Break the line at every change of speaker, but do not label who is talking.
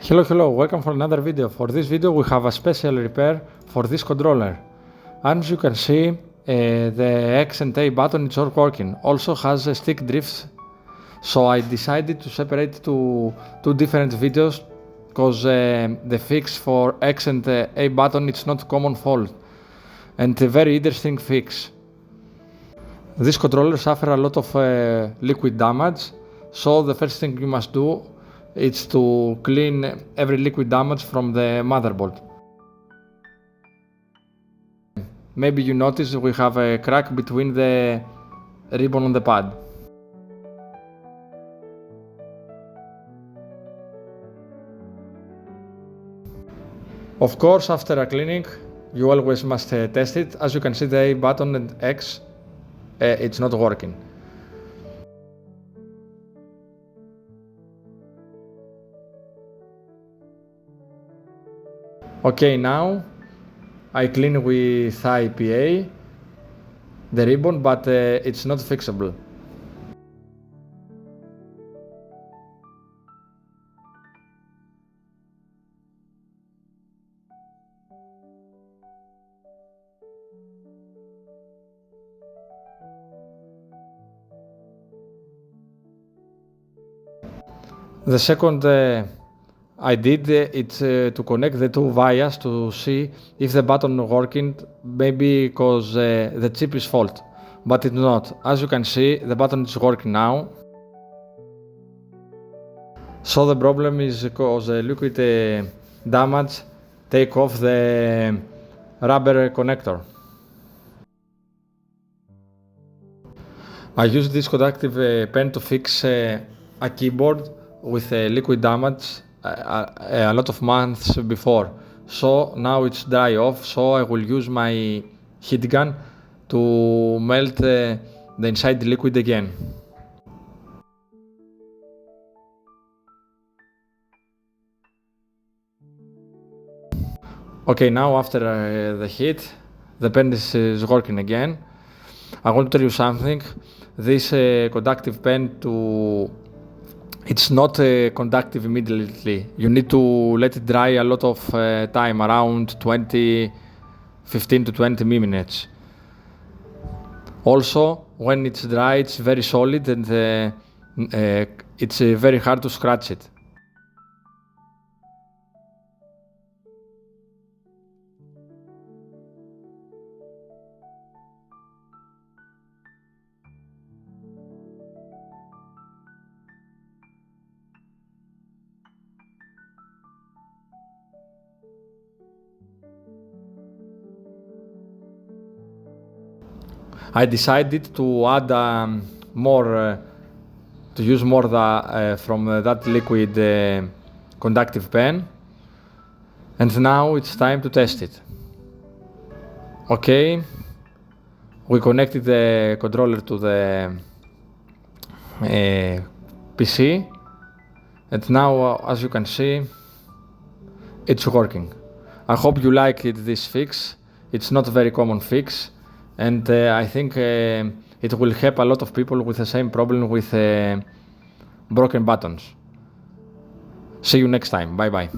Hello, welcome for another video. For this video we have a special repair for this controller. As you can see, the X and A button is not working, also has a stick drifts, so I decided to separate to two different videos because the fix for X and A button it's not common fault and a very interesting fix. This controller suffers a lot of liquid damage, so the first thing you must do is to clean every liquid damage from the motherboard. Maybe you notice we have a crack between the ribbon on the pad. Of course, after a cleaning, you always must test it. As you can see, the A button and X, it's not working. Okay, now I clean with IPA the ribbon, but it's not fixable. The second I did it's to connect the two wires to see if the button working, maybe because the chip is fault, but it's not. As you can see, the button is working now. So the problem is because liquid damage take off the rubber connector. I used this conductive pen to fix a keyboard with liquid damage a lot of months before, so now it's dry off, so I will use my heat gun to melt the inside liquid again. Okay, now after the heat, the pen is working again. I want to tell you something. This conductive pen it's not conductive immediately. You need to let it dry a lot of time, around 15 to 20 minutes. Also, when it's dry, it's very solid and it's very hard to scratch it. I decided to add to use more from that liquid conductive pen, and now it's time to test it. Okay, we connected the controller to the PC, and now as you can see, it's working. I hope you like this fix. It's not a very common fix, and I think it will help a lot of people with the same problem with broken buttons. See you next time. Bye bye.